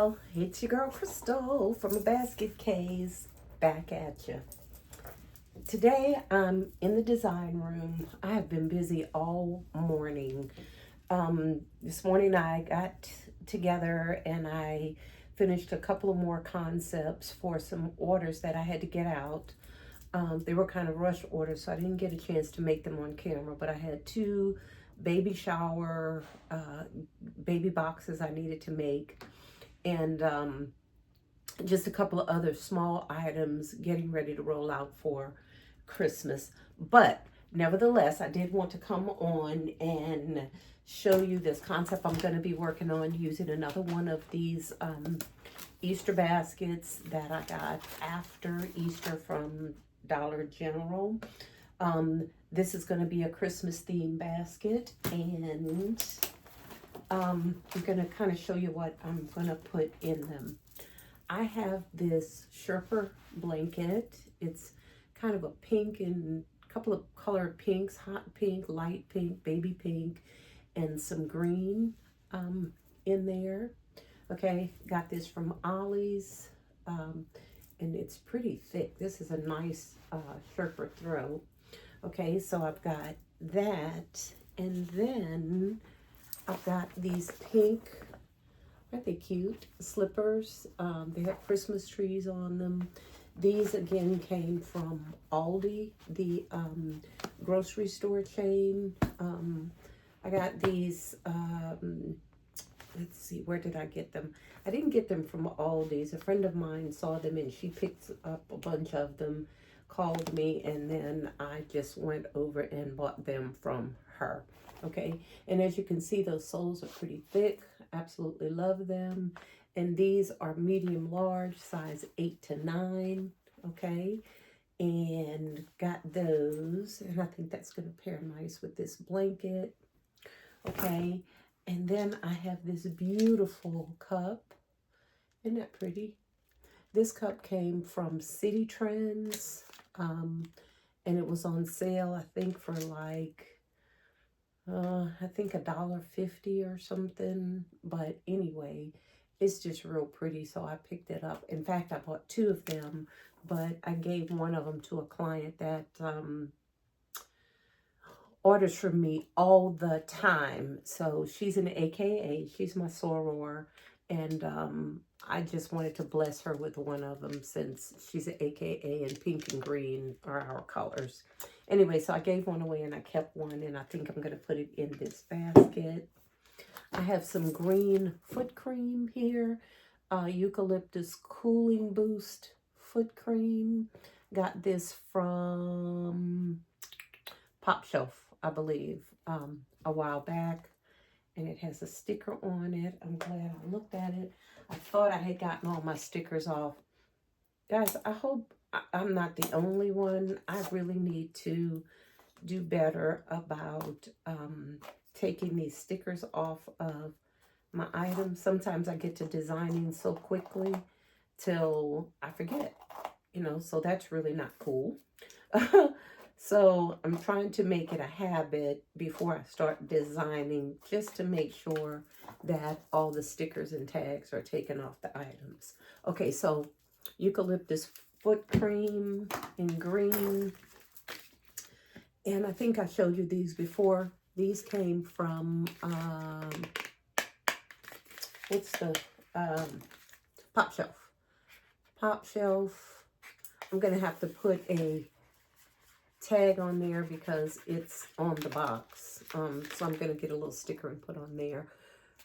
y'all, it's your girl Crystal from a Basket Case, back at you. Today I'm in the design room. I have been busy all morning. This morning I got together and I finished a couple of more concepts for some orders that I had to get out. They were kind of rush orders, so I didn't get a chance to make them on camera, but I had two baby shower baby boxes I needed to make, and just a couple of other small items getting ready to roll out for Christmas. But nevertheless, I did want to come on and show you this concept I'm going to be working on using another one of these Easter baskets that I got after Easter from Dollar General. This is going to be a Christmas theme basket, and I'm going to kind of show you what I'm going to put in them. I have this Sherpa blanket. It's kind of a pink and a couple of colored pinks, hot pink, light pink, baby pink, and some green in there. Okay, got this from Ollie's, and it's pretty thick. This is a nice Sherpa throw. Okay, so I've got that, and then I've got these pink, aren't they cute, slippers. They have Christmas trees on them. These again came from Aldi, the grocery store chain. I got these, let's see, where did I get them? I didn't get them from Aldi's. A friend of mine saw them and she picked up a bunch of them, called me, and then I just went over and bought them from her. Okay, and as you can see, those soles are pretty thick. Absolutely love them. And these are medium large, size 8 to 9. Okay, and got those, and I think that's going to pair nice with this blanket. Okay, and then I have this beautiful cup. Isn't that pretty? This cup came from City Trends, and it was on sale, I think, for like I think $1.50 or something. But anyway, it's just real pretty, so I picked it up. In fact, I bought two of them, but I gave one of them to a client that orders from me all the time. So she's an AKA, she's my soror, and I just wanted to bless her with one of them since she's an AKA and pink and green are our colors. Anyway, so I gave one away and I kept one, and I think I'm going to put it in this basket. I have some green foot cream here. Eucalyptus Cooling Boost foot cream. Got this from Pop Shelf, I believe, a while back. And it has a sticker on it. I'm glad I looked at it. I thought I had gotten all my stickers off. Guys, I hope I'm not the only one. I really need to do better about taking these stickers off of my items. Sometimes I get to designing so quickly till I forget, so that's really not cool. So I'm trying to make it a habit before I start designing, just to make sure that all the stickers and tags are taken off the items. Okay, so eucalyptus foot cream in green. And I think I showed you these before. These came from, what's the, Pop Shelf. Pop Shelf. I'm going to have to put a tag on there because it's on the box. So I'm going to get a little sticker and put on there.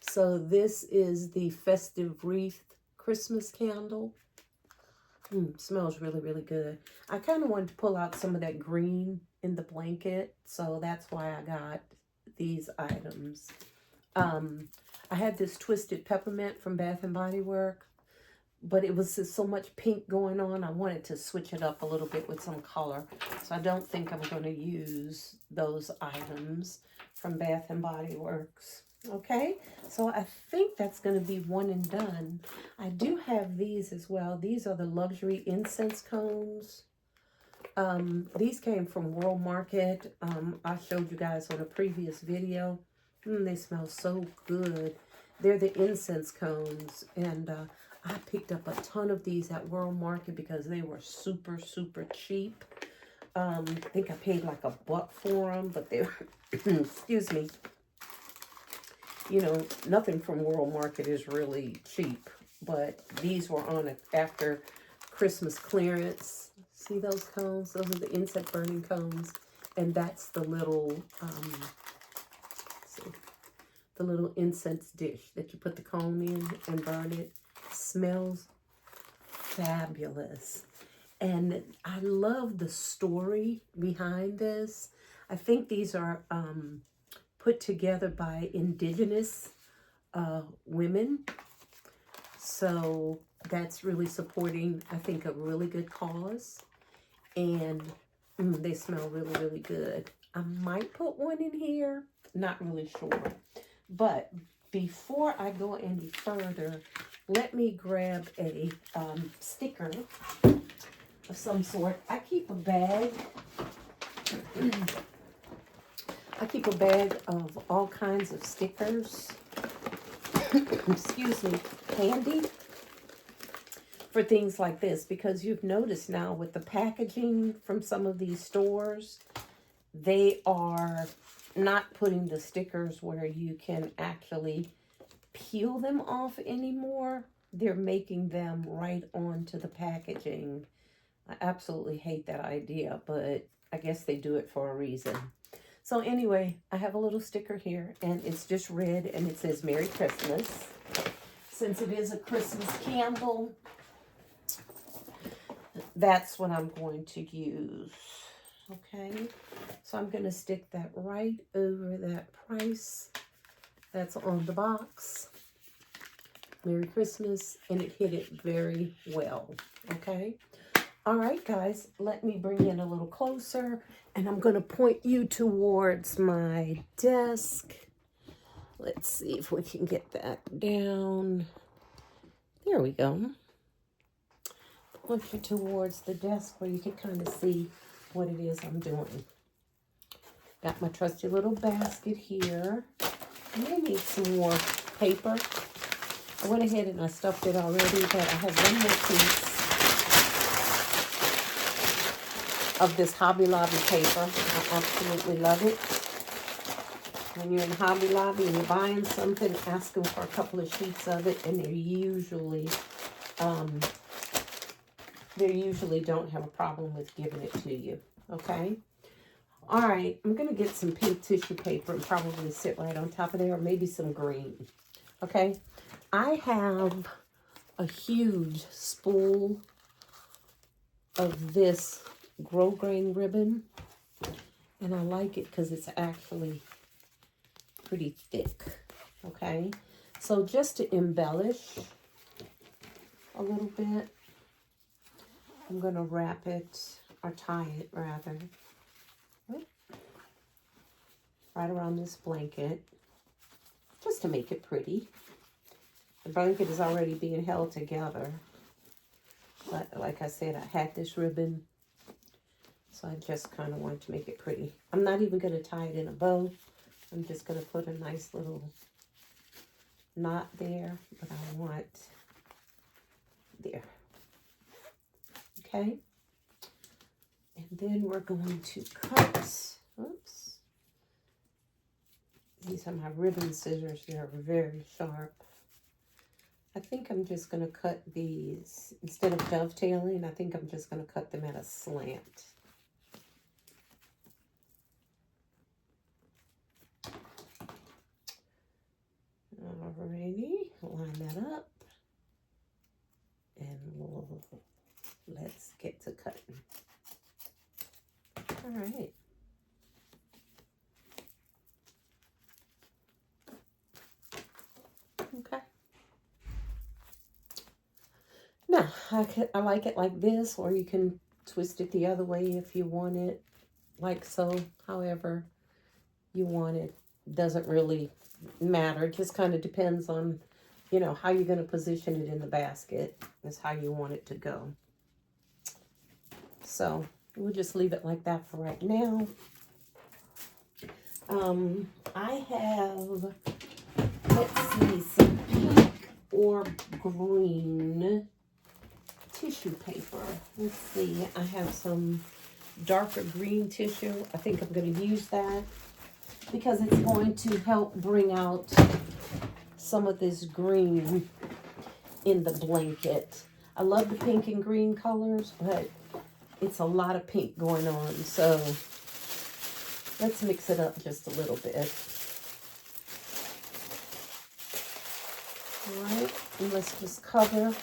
So this is the Festive Wreath Christmas candle. Smells really, really good. I kind of wanted to pull out some of that green in the blanket, so that's why I got these items. I had this Twisted Peppermint from Bath and Body Works, but it was just so much pink going on. I wanted to switch it up a little bit with some color. So I don't think I'm going to use those items from Bath and Body Works. Okay, so I think that's going to be one and done. I do have these as well. These are the luxury incense cones. These came from World Market. I showed you guys on a previous video. They smell so good. They're the incense cones, and I picked up a ton of these at World Market because they were super, super cheap. I think I paid like $1 for them, but they were, excuse me, you know, nothing from World Market is really cheap, but these were on a after Christmas clearance. See those cones? Those are the insect burning cones, and that's the little, see, the little incense dish that you put the cone in and burn it. Smells fabulous. And I love the story behind this. I think these are put together by indigenous women. So that's really supporting, I think, a really good cause. And they smell really, really good. I might put one in here. Not really sure. But before I go any further, let me grab a sticker of some sort. I keep a bag. I keep a bag of all kinds of stickers. Excuse me, handy for things like this, because you've noticed now with the packaging from some of these stores, they are not putting the stickers where you can actually peel them off anymore. They're making them right onto the packaging. I absolutely hate that idea, but I guess they do it for a reason. So anyway, I have a little sticker here, and it's just red, and it says Merry Christmas. Since it is a Christmas candle, that's what I'm going to use. Okay, so I'm going to stick that right over that price that's on the box. Merry Christmas, and it hit it very well. Okay. All right, guys, let me bring in a little closer, and I'm going to point you towards my desk. Let's see if we can get that down. There we go. Point you towards the desk where you can kind of see what it is I'm doing. Got my trusty little basket here. I may need some more paper. I went ahead and I stuffed it already, but I have one more piece of this Hobby Lobby paper. I absolutely love it. When you're in Hobby Lobby and you're buying something, ask them for a couple of sheets of it, and they usually don't have a problem with giving it to you. Okay. All right, I'm gonna get some pink tissue paper and probably sit right on top of there, or maybe some green. Okay. I have a huge spool of this grosgrain ribbon, and I like it because it's actually pretty thick. Okay, so just to embellish a little bit, I'm going to wrap it, or tie it rather, right around this blanket, just to make it pretty. The blanket is already being held together, but like I said, I had this ribbon, so I just kind of wanted to make it pretty. I'm not even going to tie it in a bow. I'm just going to put a nice little knot there, but I want there. Okay. And then we're going to cut. Oops. These are my ribbon scissors. They're very sharp. I think I'm just going to cut these, instead of dovetailing, I think I'm just going to cut them at a slant. Alrighty, line that up, and let's get to cutting. All right. Okay. Now, I like it like this, or you can twist it the other way if you want it, like so. However you want it, doesn't really matter. It just kind of depends on, you know, how you're going to position it in the basket. Is how you want it to go. So we'll just leave it like that for right now. I have let's see, some pink or green tissue paper. Let's see, I have some darker green tissue. I think I'm going to use that because it's going to help bring out some of this green in the blanket. I love the pink and green colors, but it's a lot of pink going on, so let's mix it up just a little bit. All right, and let's just cover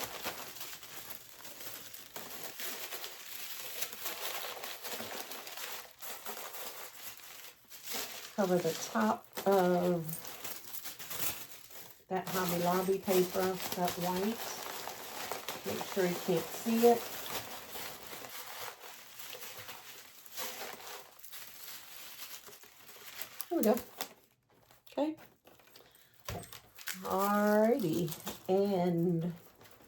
the top of that Hobby Lobby paper, that white. Make sure you can't see it. There we go. Okay. Alrighty. And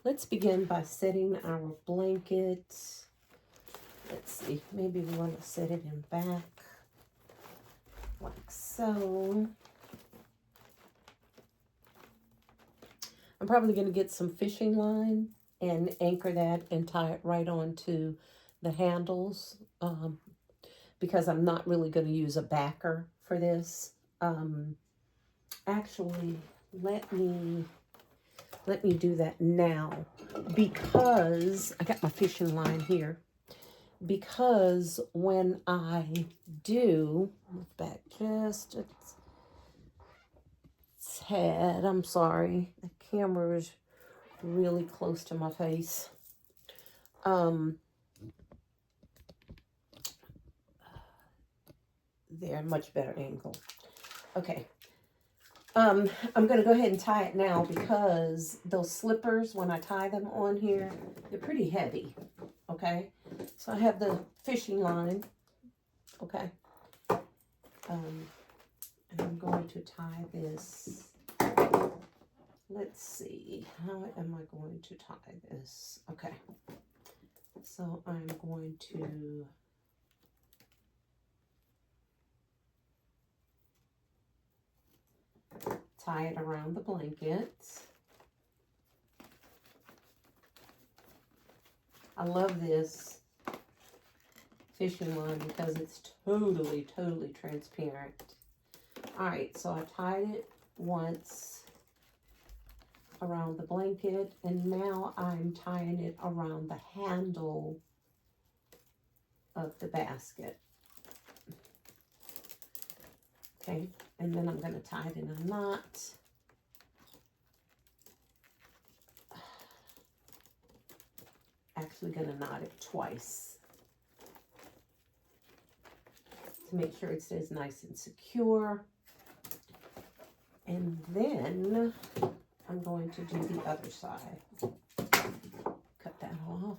let's begin by setting our blanket. Let's see. Maybe we want to set it in back. Like so. I'm probably going to get some fishing line and anchor that and tie it right onto the handles because I'm not really going to use a backer for this. Actually, let me do that now because I got my fishing line here. Because when I do, move back just a tad, I'm sorry, the camera is really close to my face. There, much better angle. Okay. I'm going to go ahead and tie it now because those slippers, when I tie them on here, they're pretty heavy. Okay. So I have the fishing line. Okay. And I'm going to tie this. Let's see. How am I going to tie this? Okay. So I'm going to tie it around the blanket. I love this fishing line because it's totally transparent. All right, so I tied it once around the blanket, and now I'm tying it around the handle of the basket. Okay, and then I'm going to tie it in a knot. Actually going to knot it twice to make sure it stays nice and secure. And then I'm going to do the other side. Cut that off.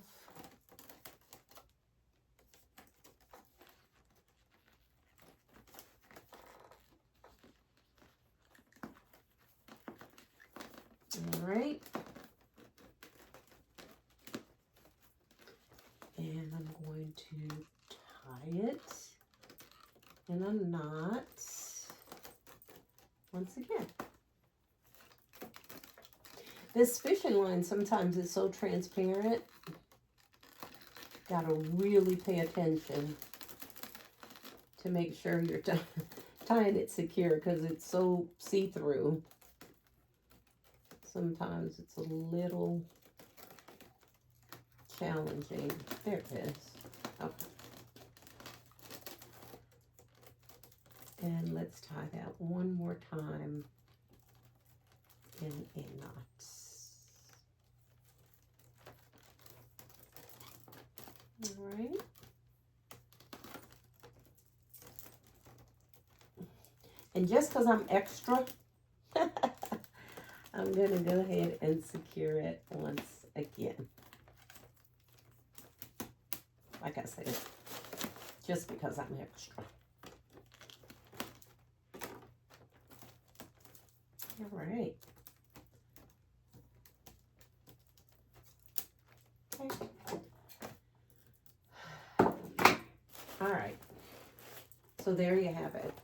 All right. And I'm going to tie it in a knot once again. This fishing line sometimes is so transparent. Gotta really pay attention to make sure you're tying it secure because it's so see-through. Sometimes it's a little challenging. There it is. Okay. And let's tie that one more time in a knot. All right. And just because I'm extra, I'm going to go ahead and secure it once again. Like I said, just because I'm extra. All right. Okay. All right. So there you have it.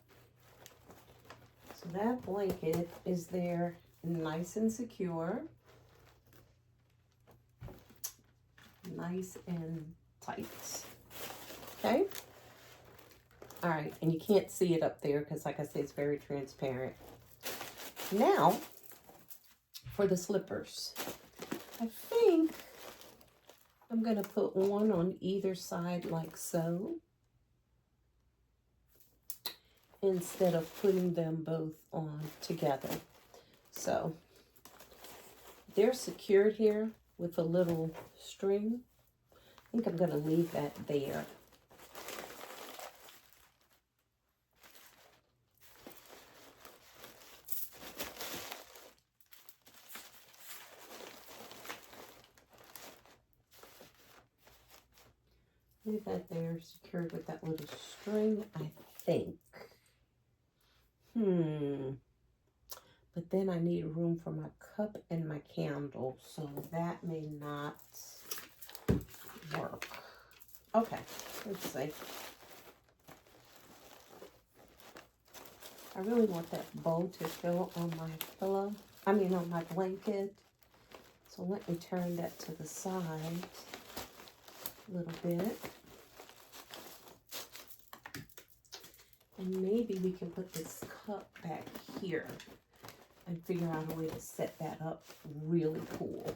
So that blanket is there nice and secure, nice and tight. Okay. All right, and you can't see it up there because, like I said, it's very transparent. Now, for the slippers. I think I'm going to put one on either side like so, instead of putting them both on together. So, they're secured here with a little string. I think I'm going to leave that there. Leave that there, secured with that little string, I think. But then I need room for my cup and my candle, so that may not work. Okay, let's see. I really want that bow to show on my pillow. I mean on my blanket. So let me turn that to the side a little bit. And maybe we can put this cup back here and figure out a way to set that up really cool.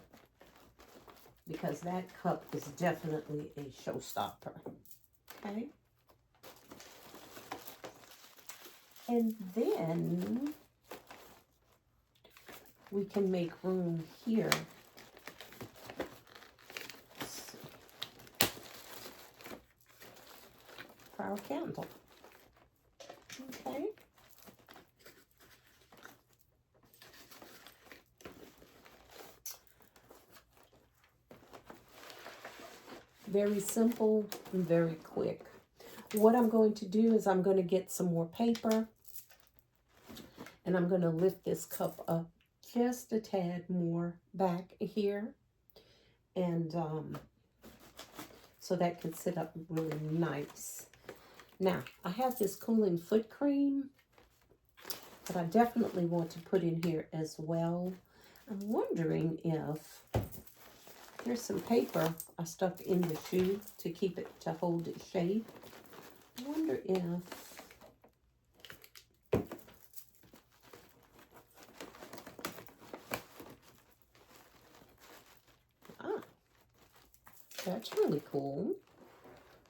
Because that cup is definitely a showstopper. Okay? And then we can make room here for our candle. Okay. Very simple and very quick. What I'm going to do is I'm going to get some more paper and I'm going to lift this cup up just a tad more back here, and so that can sit up really nice. Now, I have this cooling foot cream that I definitely want to put in here as well. I'm wondering if there's some paper I stuck in the shoe to keep it, to hold its shape. I wonder if that's really cool.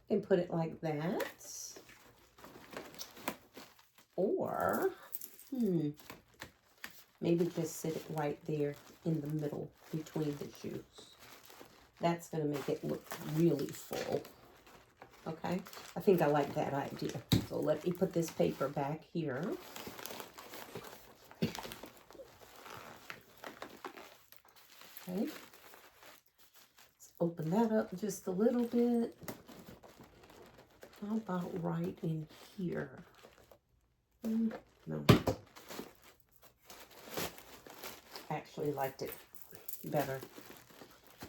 And put it like that. Or, maybe just sit it right there in the middle between the shoes. That's going to make it look really full. Okay? I think I like that idea. So let me put this paper back here. Okay. Open that up just a little bit. How about right in here? No. I actually liked it better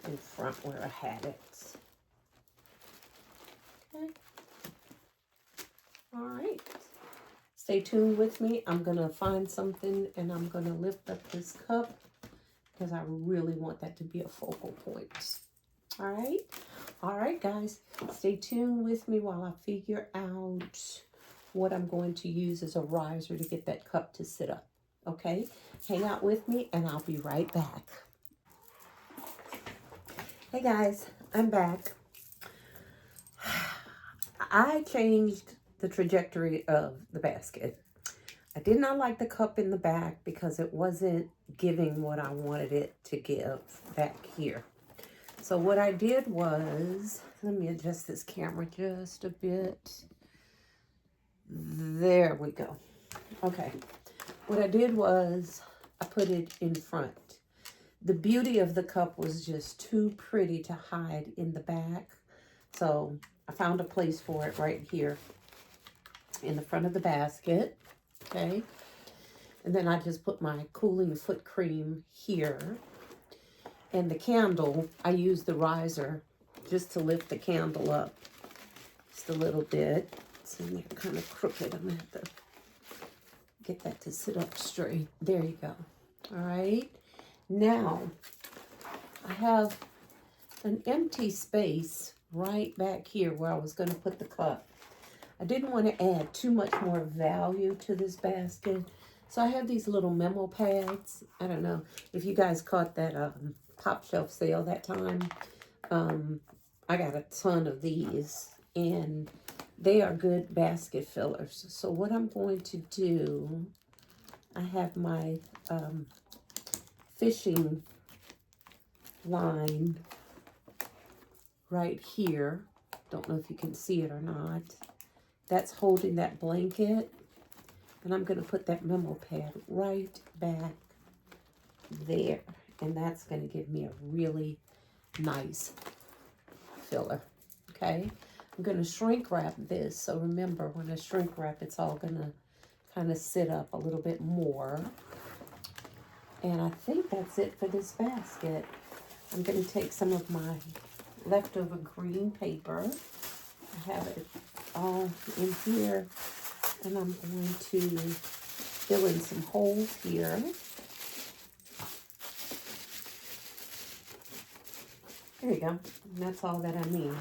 in front where I had it. Okay. All right. Stay tuned with me. I'm going to find something and I'm going to lift up this cup because I really want that to be a focal point. All right. All right, guys. Stay tuned with me while I figure out what I'm going to use as a riser to get that cup to sit up. Okay? Hang out with me and I'll be right back. Hey guys, I'm back. I changed the trajectory of the basket. I did not like the cup in the back because it wasn't giving what I wanted it to give back here. So what I did was, let me adjust this camera just a bit. There we go. Okay. What I did was I put it in front. The beauty of the cup was just too pretty to hide in the back. So I found a place for it right here in the front of the basket. Okay. And then I just put my cooling foot cream here. And the candle, I used the riser just to lift the candle up just a little bit. It's in there kind of crooked. I'm going to have to get that to sit up straight. There you go. All right. Now, I have an empty space right back here where I was going to put the cup. I didn't want to add too much more value to this basket. So I have these little memo pads. I don't know if you guys caught that top shelf sale that time. I got a ton of these, and they are good basket fillers. So what I'm going to do, I have my fishing line right here. Don't know if you can see it or not. That's holding that blanket. And I'm going to put that memo pad right back there. And that's going to give me a really nice filler. Okay? I'm going to shrink wrap this. So remember, when I shrink wrap, it's all going to kind of sit up a little bit more. And I think that's it for this basket. I'm going to take some of my leftover green paper. I have it all in here. And I'm going to fill in some holes here. There you go. And that's all that I need.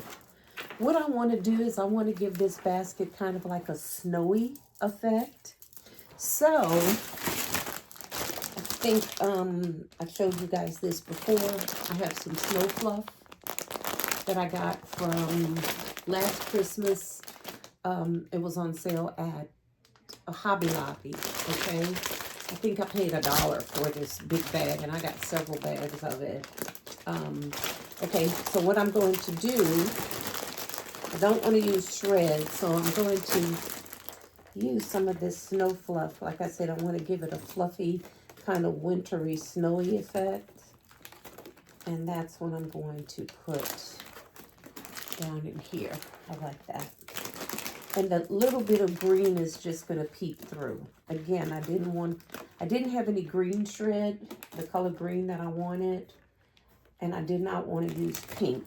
What I want to do is I want to give this basket kind of like a snowy effect. So, I think I showed you guys this before. I have some snow fluff that I got from last Christmas. It was on sale at a Hobby Lobby, okay? I think I paid $1 for this big bag, and I got several bags of it. Okay, so what I'm going to do, I don't want to use shreds, so I'm going to use some of this snow fluff. Like I said, I want to give it a fluffy, kind of wintry, snowy effect. And that's what I'm going to put down in here. I like that. And the little bit of green is just going to peek through. Again, I didn't have any green shred, the color green that I wanted. And I did not want to use pink.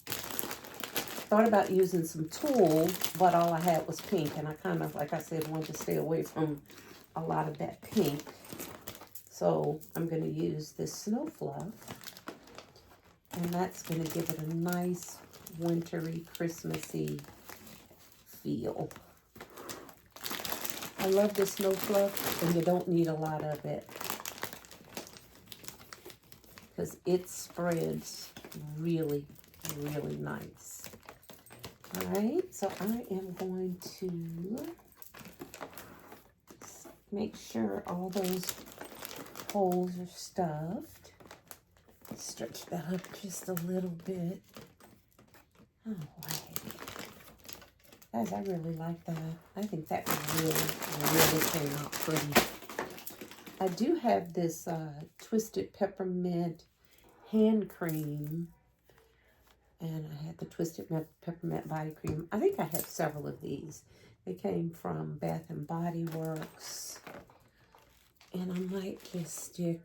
Thought about using some tulle, but all I had was pink. And I kind of, like I said, wanted to stay away from a lot of that pink. So I'm going to use this snow fluff. And that's going to give it a nice wintry, Christmassy feel. I love the snow fluff, and you don't need a lot of it because it spreads really, really nice. All right, so I am going to make sure all those holes are stuffed. Stretch that up just a little bit. All right. Guys, I really like that. I think that really came out pretty. I do have this Twisted Peppermint hand cream. And I had the Twisted Peppermint body cream. I think I have several of these. They came from Bath and Body Works. And I might just stick,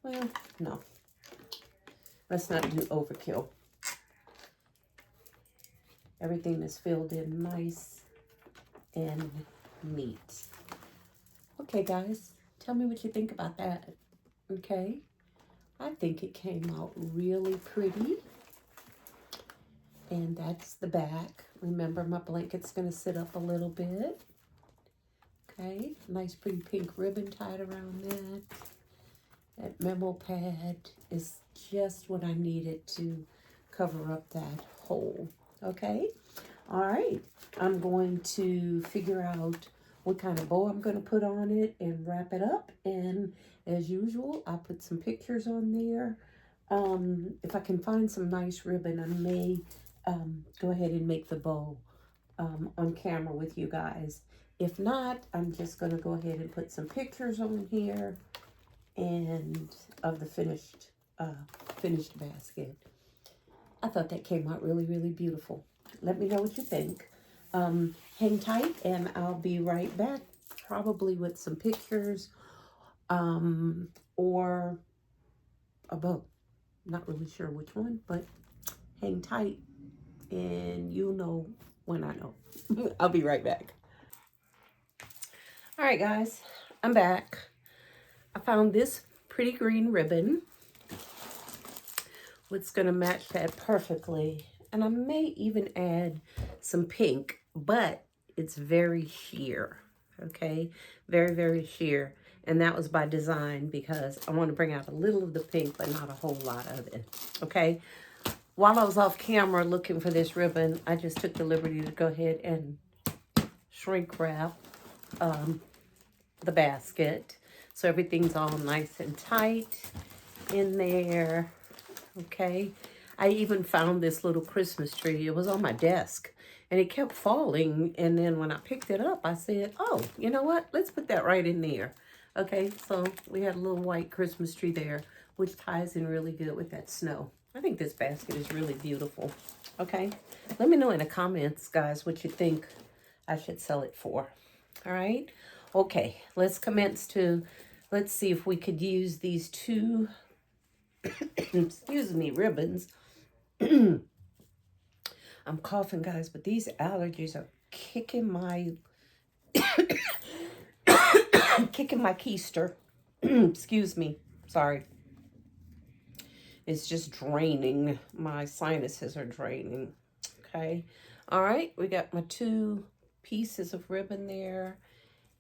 well, no. Let's not do overkill. Everything is filled in nice and neat. Okay, guys, tell me what you think about that. Okay, I think it came out really pretty. And that's the back. Remember, my blanket's going to sit up a little bit. Okay, nice pretty pink ribbon tied around that. That memo pad is just what I needed to cover up that hole. Okay, all right. I'm going to figure out what kind of bow I'm going to put on it and wrap it up. And as usual, I'll put some pictures on there. If I can find some nice ribbon, I may go ahead and make the bow on camera with you guys. If not, I'm just going to go ahead and put some pictures on here and of the finished basket. I thought that came out really, really beautiful. Let me know what you think. Hang tight, and I'll be right back, probably with some pictures or a bow. Not really sure which one, but hang tight, and you'll know when I know. I'll be right back. All right, guys, I'm back. I found this pretty green ribbon. What's gonna match that perfectly. And I may even add some pink, but it's very sheer, okay? Very, very sheer. And that was by design because I want to bring out a little of the pink, but not a whole lot of it, okay? While I was off camera looking for this ribbon, I just took the liberty to go ahead and shrink wrap the basket. So everything's all nice and tight in there, okay? I even found this little Christmas tree. It was on my desk and it kept falling. And then when I picked it up, I said, oh, you know what? Let's put that right in there. Okay, so we had a little white Christmas tree there, which ties in really good with that snow. I think this basket is really beautiful. Okay, let me know in the comments, guys, what you think I should sell it for. All right, okay, let's let's see if we could use these two, excuse me, ribbons. I'm coughing, guys, but these allergies are kicking my kicking my keister. Excuse me. Sorry. It's just draining. My sinuses are draining. Okay. All right. We got my two pieces of ribbon there.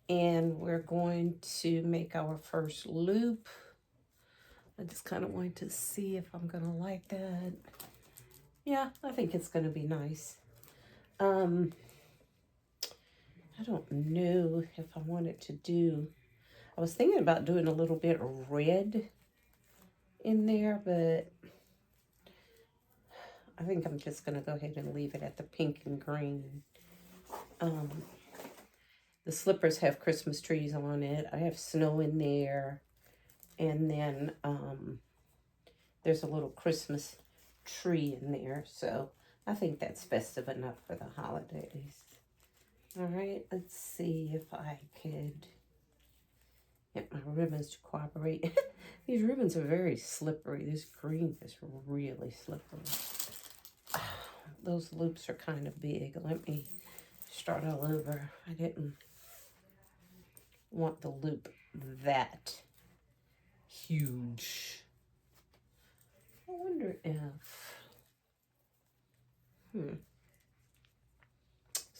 And we're going to make our first loop. I just kind of want to see if I'm going to like that. Yeah, I think it's going to be nice. I don't know if I wanted to do, I was thinking about doing a little bit of red in there, but I think I'm just going to go ahead and leave it at the pink and green. The slippers have Christmas trees on it. I have snow in there. And then there's a little Christmas tree in there. So I think that's festive enough for the holidays. All right, let's see if I could get my ribbons to cooperate. These ribbons are very slippery. This green is really slippery. Those loops are kind of big. Let me start all over. I didn't want the loop that huge. I wonder if, I was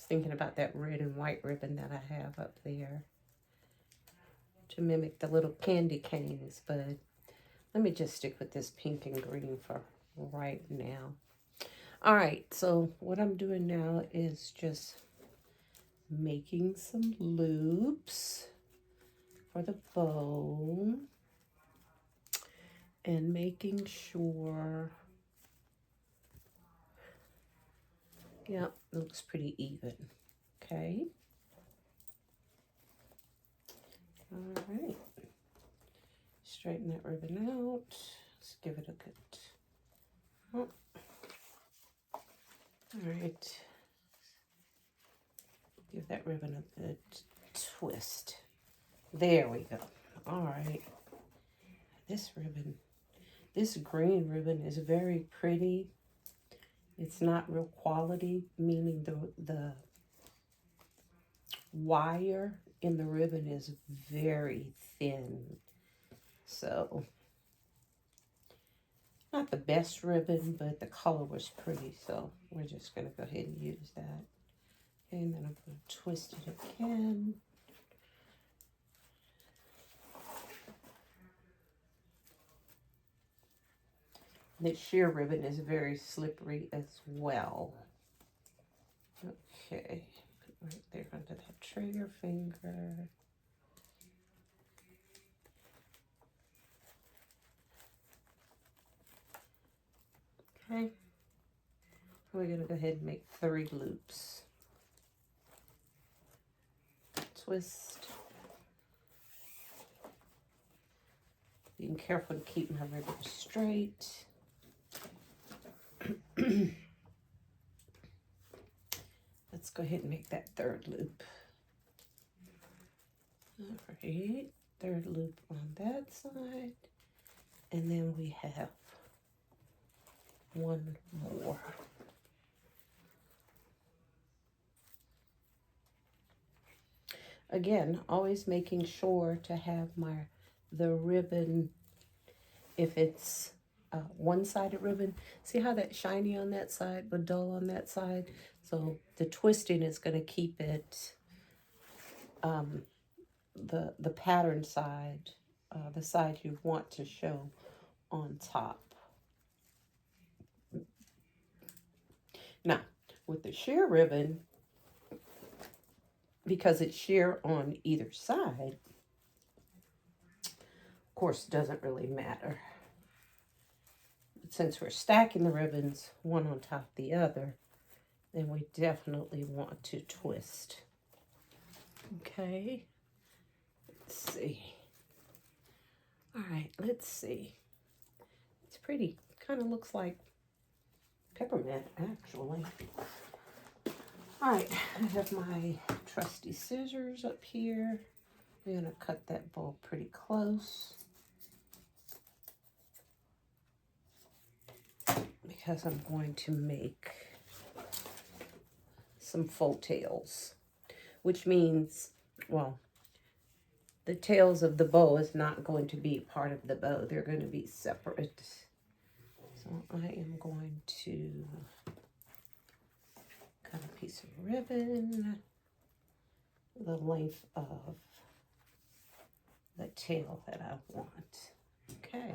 thinking about that red and white ribbon that I have up there to mimic the little candy canes, but let me just stick with this pink and green for right now. All right, so what I'm doing now is just making some loops for the bow and making sure, yeah, it looks pretty even. Okay. All right. Straighten that ribbon out. Let's give it a good, oh. All right. Give that ribbon a good twist. There we go. All right. This ribbon, this green ribbon is very pretty. It's not real quality, meaning the wire in the ribbon is very thin. So, not the best ribbon, but the color was pretty. So, we're just going to go ahead and use that. Okay, and then I'm going to twist it again. This sheer ribbon is very slippery as well. Okay, right there under that trigger finger. Okay, we're going to go ahead and make 3 loops. Twist. Being careful to keep my ribbon straight. Let's go ahead and make that 3rd loop. All right, 3rd loop on that side. And then we have 1 more. Again, always making sure to have the ribbon, if it's one-sided ribbon, see how that's shiny on that side but dull on that side? So the twisting is going to keep it the pattern side, the side you want to show on top. Now, with the sheer ribbon, because it's sheer on either side, of course, doesn't really matter. But since we're stacking the ribbons one on top of the other, then we definitely want to twist. Okay, let's see. All right, let's see. It's pretty. Kind of looks like peppermint, actually. All right, I have my trusty scissors up here. I'm going to cut that bowl pretty close because I'm going to make some faux tails, which means, well, the tails of the bow is not going to be part of the bow. They're going to be separate. So I am going to cut a piece of ribbon the length of the tail that I want. Okay.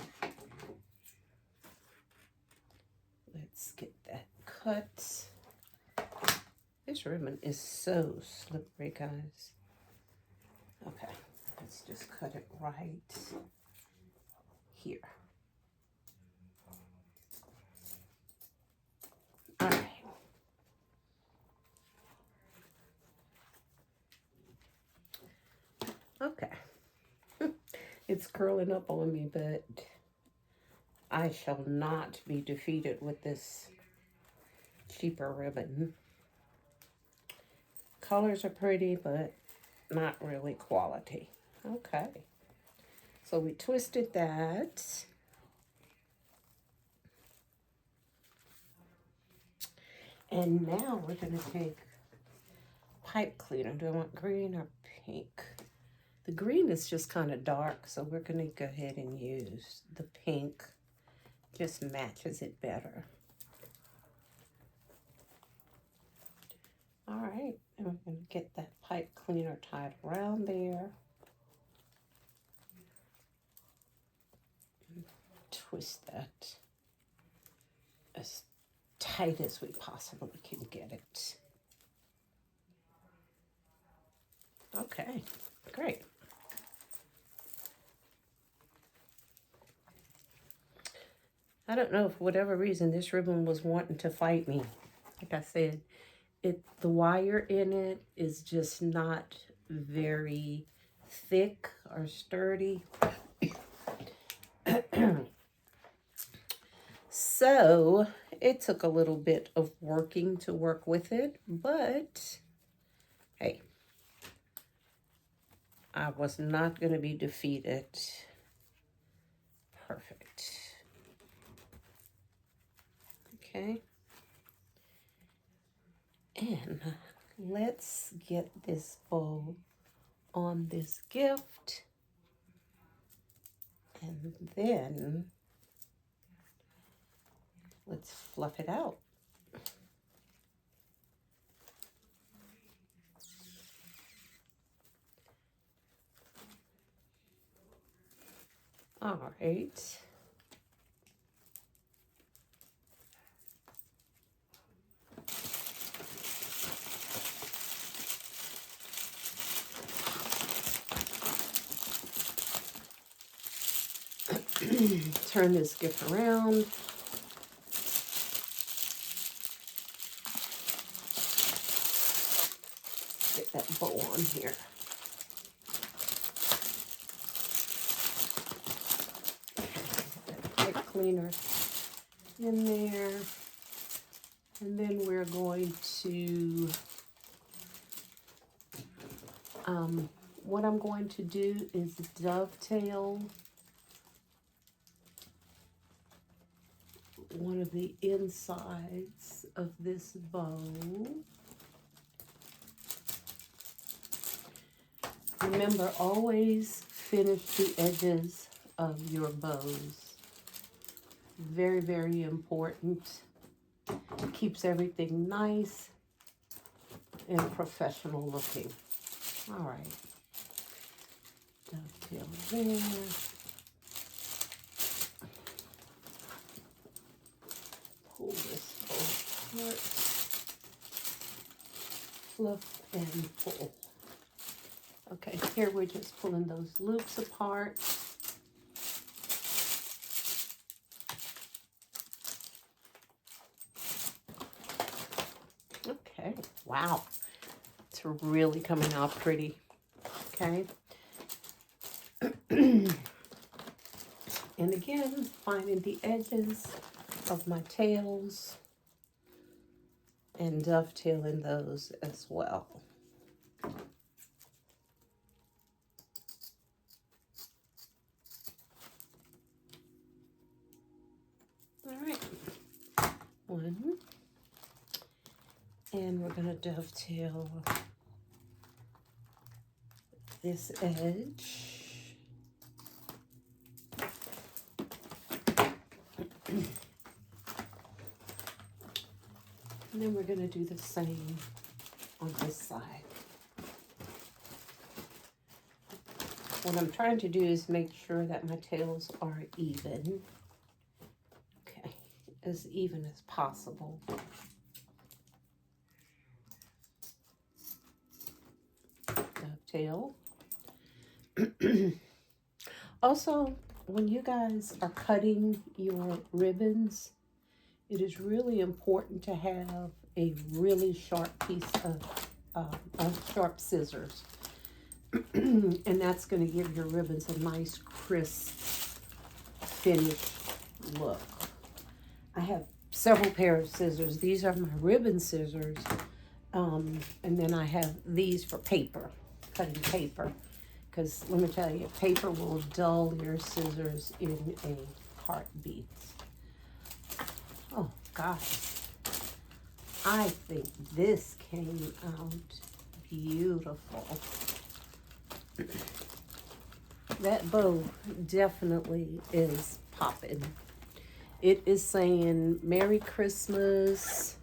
Let's get that cut. This ribbon is so slippery, guys. Okay, let's just cut it right here. All right. Okay. It's curling up on me, but I shall not be defeated with this cheaper ribbon. Colors are pretty, but not really quality. Okay. So we twisted that. And now we're going to take pipe cleaner. Do I want green or pink? The green is just kind of dark, so we're going to go ahead and use the pink. Just matches it better. All right, and we're going to get that pipe cleaner tied around there. Twist that as tight as we possibly can get it. Okay, great. I don't know, for whatever reason, this ribbon was wanting to fight me. Like I said, the wire in it is just not very thick or sturdy. So it took a little bit of working to work with it, but hey, I was not going to be defeated. Perfect. Okay. And let's get this bow on this gift. And then let's fluff it out. All right. Turn this gift around. Get that bow on here. That pipe cleaner in there. And then we're going to, what I'm going to do is dovetail one of the insides of this bow Remember, always finish the edges of your bows. Very, very important. Keeps everything nice and professional looking. All right. Dovetail there. Pull this apart. Fluff and pull. Okay, here we're just pulling those loops apart. Okay, wow. It's really coming out pretty. Okay. And again, finding the edges of my tails and dovetailing those as well. All right, one, and we're going to dovetail this edge. And then we're going to do the same on this side. What I'm trying to do is make sure that my tails are even. Okay, as even as possible. Dovetail. Also, when you guys are cutting your ribbons, it is really important to have a really sharp piece of sharp scissors. And that's going to give your ribbons a nice, crisp, finished look. I have several pairs of scissors. These are my ribbon scissors. And then I have these for paper, cutting paper. Because let me tell you, paper will dull your scissors in a heartbeat. Oh, gosh. I think this came out beautiful. That bow definitely is popping. It is saying Merry Christmas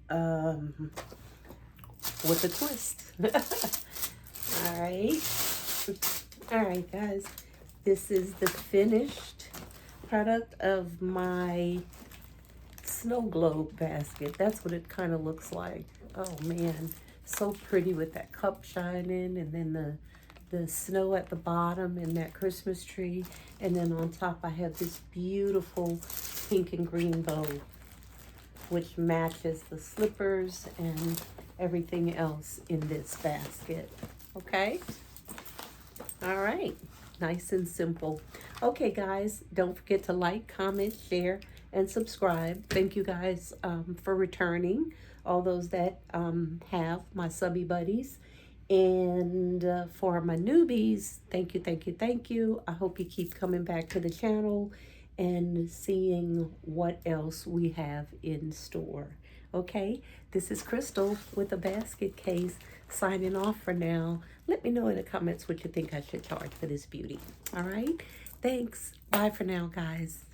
with a twist. All right, guys. This is the finished product of my snow globe basket. That's what it kind of looks like. Oh man, so pretty with that cup shining, and then the snow at the bottom and that Christmas tree, and then on top I have this beautiful pink and green bow which matches the slippers and everything else in this basket. Okay, all right, nice and simple. Okay guys, don't forget to like, comment, share, and subscribe. Thank you guys for returning, all those that have my subby buddies. And for my newbies, thank you. I hope you keep coming back to the channel and seeing what else we have in store. Okay, this is Crystal with a basket case signing off for now. Let me know in the comments what you think I should charge for this beauty. All right, thanks. Bye for now, guys.